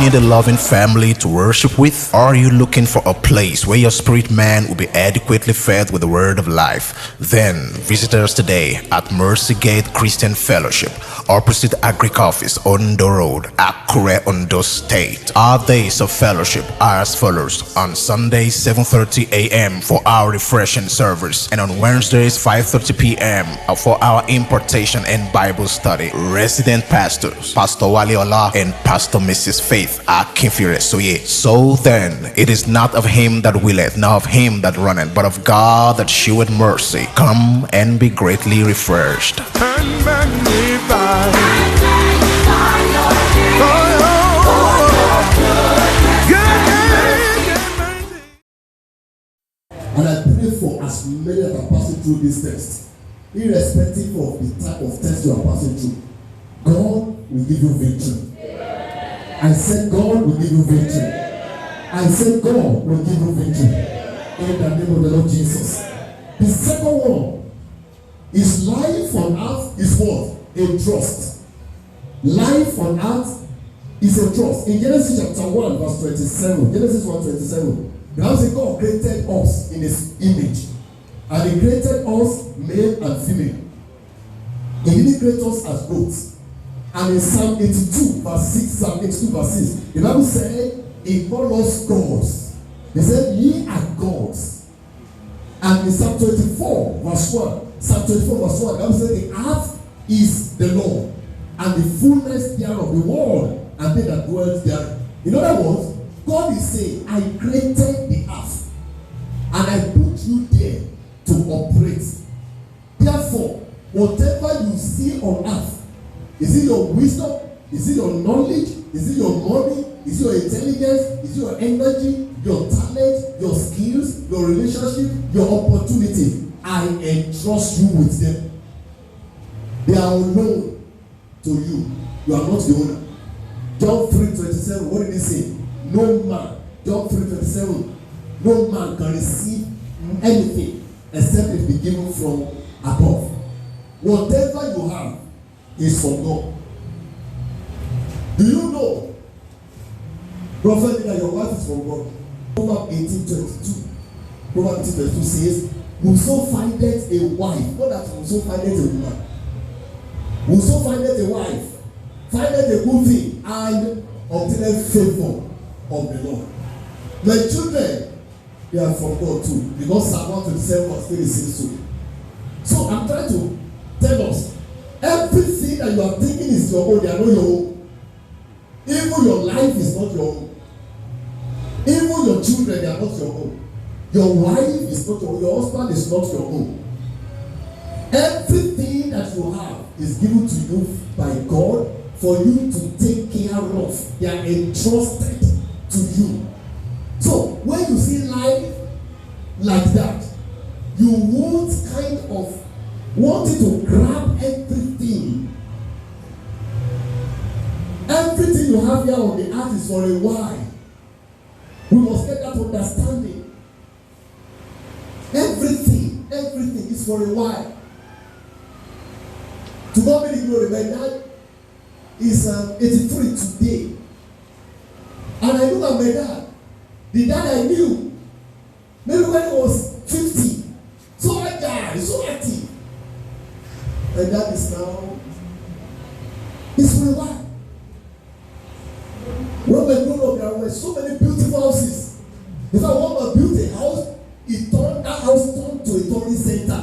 need a loving family to worship with? Are you looking for a place where your spirit man will be adequately fed with the word of life? Then visit us today at Mercy Gate Christian Fellowship, opposite Agric Office, Ondo Road, Akure, Ondo State. Our days of fellowship are as follows: on Sundays 7:30 a.m. for our refreshing service, and on Wednesdays 5:30 p.m. for our importation and Bible study. Resident pastors Pastor Wale Ola and Pastor Mrs. Faith Akinfire Soye. So then, it is not of him that willeth, nor of him that runneth, but of God that sheweth mercy. Come and be greatly refreshed. And magnify. And I pray for as many that are passing through this test, irrespective of the type of test you are passing through, God will give you victory. I said God will give you victory. I said God will give you victory. In the name of the Lord Jesus. The second one is life on earth is what? A trust. Life on earth is a trust. In Genesis chapter 1 verse 27, Genesis 1:27, the Bible says God created us in his image. And he created us male and female. He didn't create us as goats. And in Psalm 82 verse 6, Psalm 82 verse 6, the Bible said he called us gods. He said ye are gods. And in Psalm 24 verse 1, Psalm 24 verse 1, the Bible said the earth is the Lord, and the fullness thereof, the world, and they that dwell there. In other words, God is saying, I created the earth, and I put you there to operate. Therefore, whatever you see on earth, is it your wisdom? Is it your knowledge? Is it your money? Is it your intelligence? Is it your energy? Your talent? Your skills? Your relationship? Your opportunity? I entrust you with them. They are unknown to you. You are not the owner. John 3:27, what did he say? No man, John 3:27, no man can receive anything except it be given from above. Whatever you have is from God. Do you know, prophet, that your wife is from God? Proverbs 18:22. Proverbs 18:22 says, whoso findeth a wife, not that whoso findeth a woman, whoso findeth a wife, findeth a good thing, and obtaineth favor of the Lord. My children, they are from God too, because Psalm 127 verse 3 says so. So I'm trying to tell us, everything that you are thinking is your own, they are not your own. Even your life is not your own. Even your children, they are not your own. Your wife is not your own. Your husband is not your own. Everything that you have is given to you by God for you to take care of. They are entrusted to you. So when you see life like that, you won't kind of wanting to grab everything. Everything you have here on the earth is for a while. We must get that understanding. Everything is for a while. To God be the glory. My dad is 83 today. And I look at my dad. The dad I knew, maybe when he was 50, so agile, so active. And that is now, it's for a while. When we grew up, there were so many beautiful houses. If I want to build a house, that house turned to a tourist center.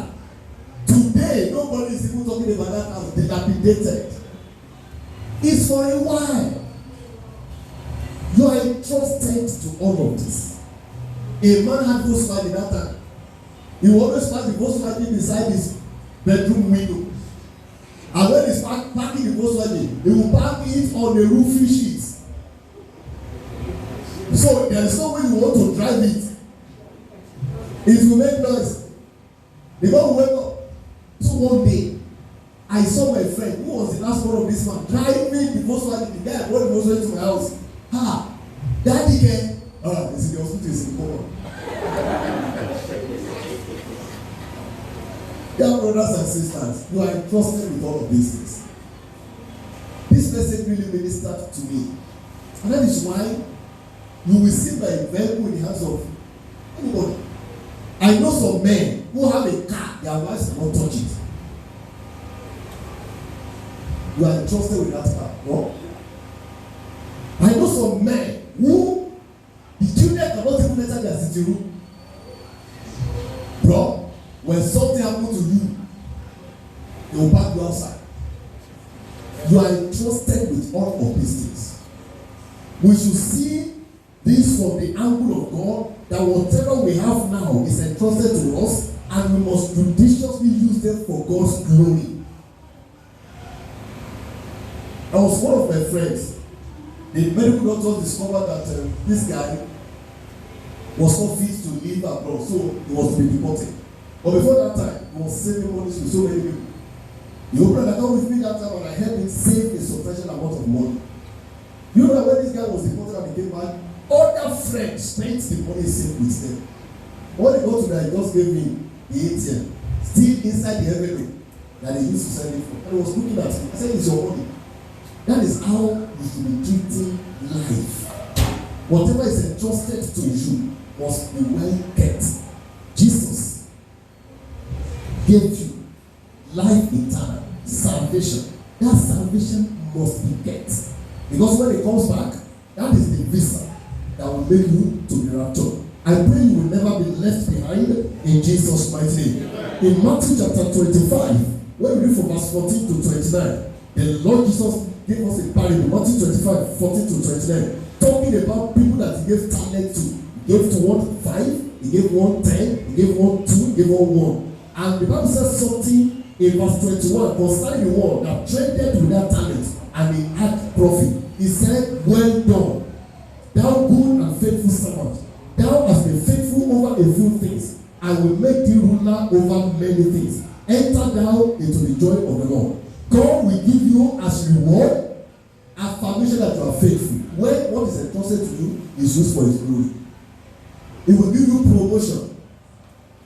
Today, nobody is even talking about that house dilapidated. It's for a while. You are entrusted to all of this. A man had Volkswagen that time. He will always park the Volkswagen beside his bedroom window. And when he's parking the Volkswagen, he will park it on the roofing sheet. So there is no way you want to drive it. It will make noise. The man will wake up. So one day, I saw my friend, who was the last one of this man, driving the Volkswagen. The guy brought the Volkswagen to my house. Daddy can. It's in the hospital, it's in the corner. Dear brothers and sisters, you are entrusted with all of these things. This message really ministered to me And that is why you will see my vehicle in the hands of anybody. I know some men who have a car, their wives cannot touch it. You are entrusted with that car, no? I know some men who the children cannot even enter their sitting room. Bro, when something happens to you, they will pack you outside. You are entrusted with all of these things. We should see this from the angle of God, that whatever we have now is entrusted to us, and we must judiciously use them for God's glory. I was one of my friends. The medical doctors discovered that this guy was not fit to live abroad, so he was to be deported. But before that time, he was saving money to so many people. The opener that came with me that time, and I helped him save a substantial amount of money. You know that when this guy was deported and he came back, other friends spent the money saved with them. When he got to that, he just gave me the ATM, still inside the envelope that he used to send it for. And he was looking at me. I said, it's your money. That is how you should be treating life. Whatever is entrusted to you must be well kept. Jesus gave you life eternal, salvation. That salvation must be kept. Because when it comes back, that is the visa that will make you to be raptured. I pray you will never be left behind in Jesus' mighty name. In Matthew chapter 25, when we read from verse 14 to 29, the Lord Jesus gave us a parable, Matthew 25, 14 to 29, talking about people that he gave talent to. He gave to one 5, he gave one 10, he gave one 2, he gave one 1. And the Bible says something in verse 21 concerning the one that traded with that talent and he had profit. He said, well done, thou good and faithful servant. Thou hast been faithful over a few things. I will make thee ruler over many things. Enter thou into the joy of the Lord. God will give you as reward affirmation that you are faithful. When what is entrusted to you is used for his glory. It will give you promotion.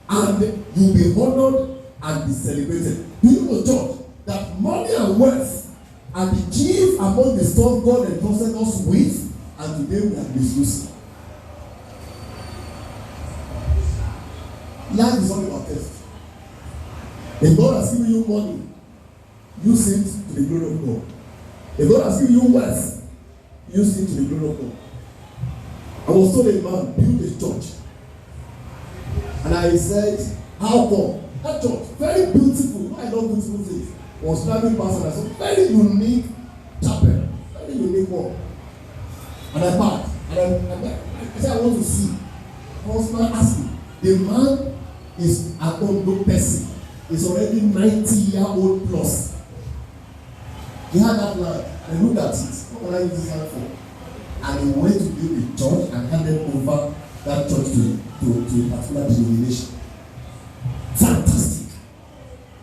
And you will be honored and be celebrated. Do you know, church, that money and wealth are the chief among the stuff God entrusted us with, and today we are misusing. Life is all about test. If God has given you money, use it to the glory of God. If God has given you wealth, use it to the glory of God. I was told a man built a church, and I said, how come? That church, very beautiful, I love beautiful things, was driving past and I said, very unique chapel, very unique one. And I parked, and I said, I want to see. I was not asking. The man is an old person. He's already 90-year-old plus. He had that land, and I looked at it. What can I use this land for? And he went to build a church and handed over that church to a particular denomination. Fantastic.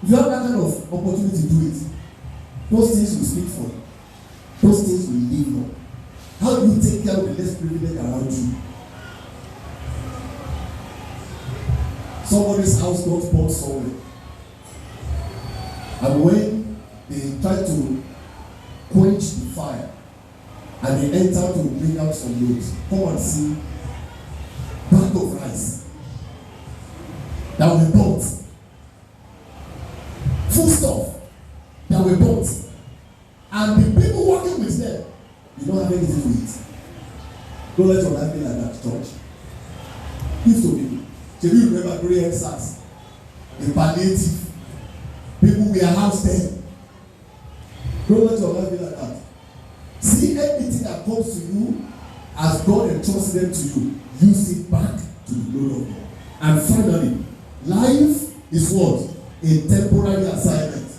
If you have that kind of opportunity, do it. Those things will speak for you. Those things will live on. How do you take care of the less privileged around you? Somebody's house got bought somewhere. And when they try to quench the fire and they enter to bring out some loads, come and see bag of rice that were bought, food stuff that were bought, and the people working with them, you don't have anything to eat. Don't let your life be like that, church. Give to people. Do you remember during EndSARS, the palliative, people were housed there. Don't let your life be like that. See, everything that comes to you, as God entrusted them to you, use it back to the glory of God. And finally, life is what? A temporary assignment.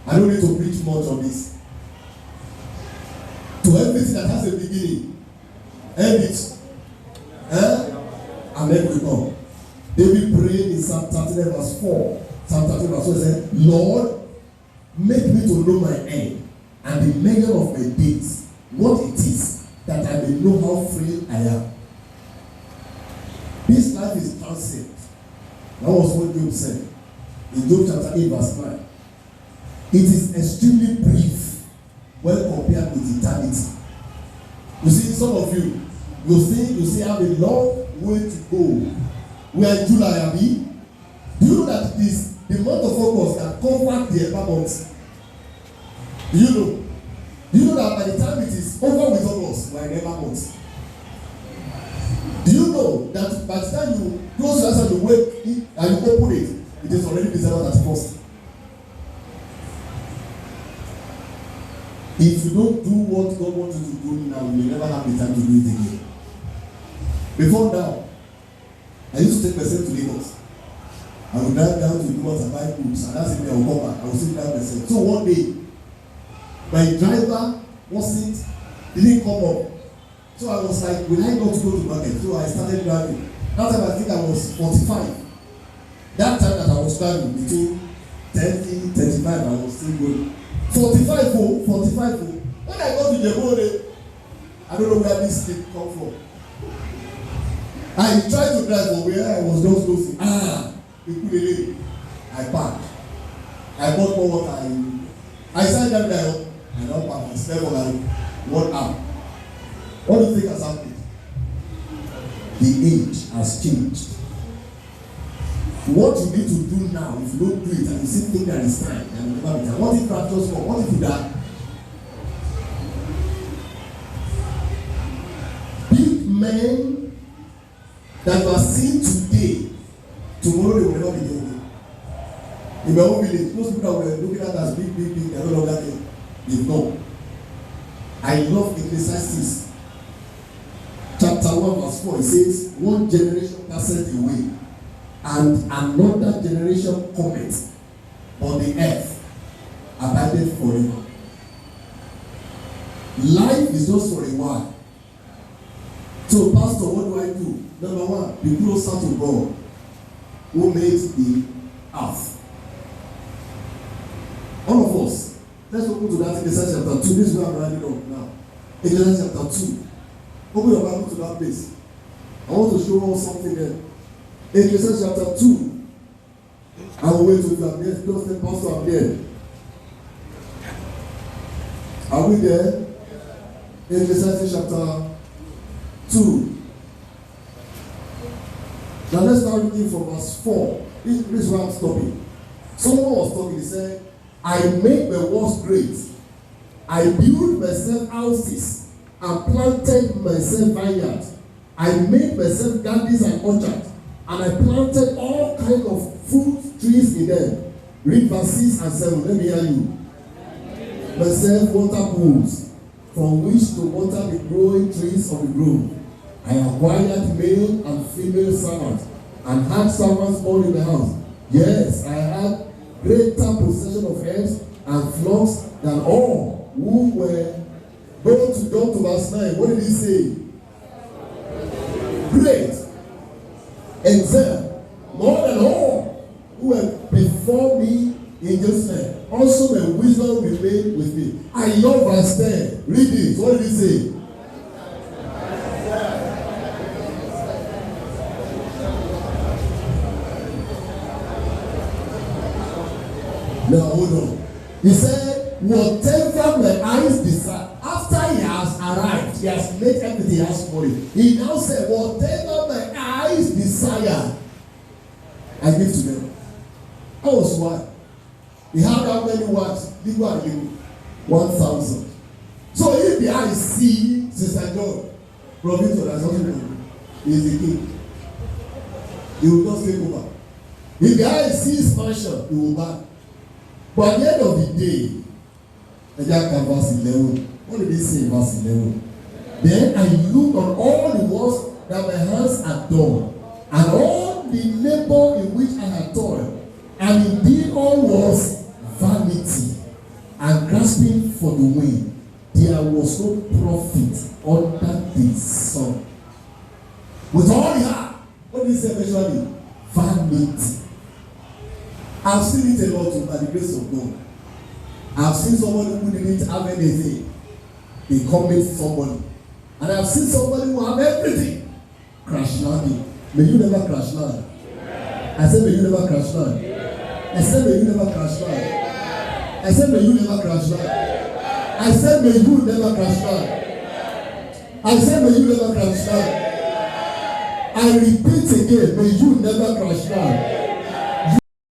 I don't need to preach much on this. To everything that has a beginning, end it. And then we come. David prayed in Psalm 39 verse 4. Psalm 39 verse 4 said, Lord, make me to know my end and the measure of my days, what it is, that I may know how frail I am. This life is transient. That was what Job said in Job chapter 8 verse 9. It is extremely brief when compared with eternity. You see, some of you, you see have a long way to go. We are in July, Abi. Do you know that it is the month of August that covered the entire month? Do you know? Do you know that by the time it is over with August, we are in the month? Do you know that by the time you close your eyes and you wake and you open it, it is already December 31st? If you don't do what God wants you to do now, you will never have the time to do it again. Before now, I used to take myself to Lagos. I would drive down to Lagos and buy books, and that's it. I will come back. I will sit down myself. So one day, my driver didn't come up. So I was like, will I not go to market? So I started driving. That time I think I was 45. That time that I was driving between 30, 35, I was still going. 45. When I got to the road, I don't know where this thing come from. I tried to drive from where I was just closing. Ikulele. I parked. I bought more water. I sat down there. I don't park. I slept for like 1 hour. What do you think has happened? The age has changed. What you need to do now, if you don't do it and you still think there is time, and you never be time. What if practice for? What if you die? Big men that you are seeing today, tomorrow they will never be there again. In my own village, most people that were looking at as big, they are no longer there. They've gone. I love Ecclesiastes chapter 1 verse 4. It says, one generation passeth away, and another generation cometh, but the earth abideth forever. Life is just for a while. So, Pastor, what do I do? Number one, be closer to God, who made the earth. All of us, let's open to that Ecclesiastes chapter 2. This is where I'm writing up now. Ecclesiastes chapter 2. Open your Bible to that place. I want to show us something there. Ecclesiastes chapter 2. I will wait till you are there. Just the pastor I'm there. Are we there? Ecclesiastes chapter 2. Now let's start reading from verse 4. This is where I'm stopping. Someone was talking, he said, I make my works great. I build myself houses and planted myself vineyards. I made myself gardens and orchards, and I planted all kinds of fruit trees in them. Read verse 6 and 7. Let me hear you. Myself water pools, from which to water the growing trees of the grove. I acquired male and female servants, and had servants all in the house. Yes, I had greater possession of herds and flocks than all who were. Go to verse 9. What did he say? Great. Excel. More than all who were before me in Jerusalem. Also my wisdom remained with me. I love verse 10. Read it. What did he say? Now hold on. He said, whatever my eyes desire, after he has arrived, he has made everything he has for him. He now said, whatever my eyes desire, I give to them. That was why. He had how many words? Legal and legal. 1,000. So if the eyes see Sister John, Robinson, that's what he is the king. He will not take over. If the eyes sees mansion, he will buy. But at the end of the day, verse 11. What did he say in verse 11? Then I looked on all the works that my hands had done, and all the labor in which I had toiled, and indeed all was vanity and grasping for the wind. There was no profit under the sun. With all he had, what did he say eventually? Vanity. I've seen it a lot by the grace of God. I've seen somebody who didn't have anything becoming somebody. And I've seen somebody who have everything crash landing. May you never crash land. I said, may you never crash land. I said, may you never crash land. I said, may you never crash land. I said, may you never crash land. I said, may you never crash down. I repeat again, may you never crash down.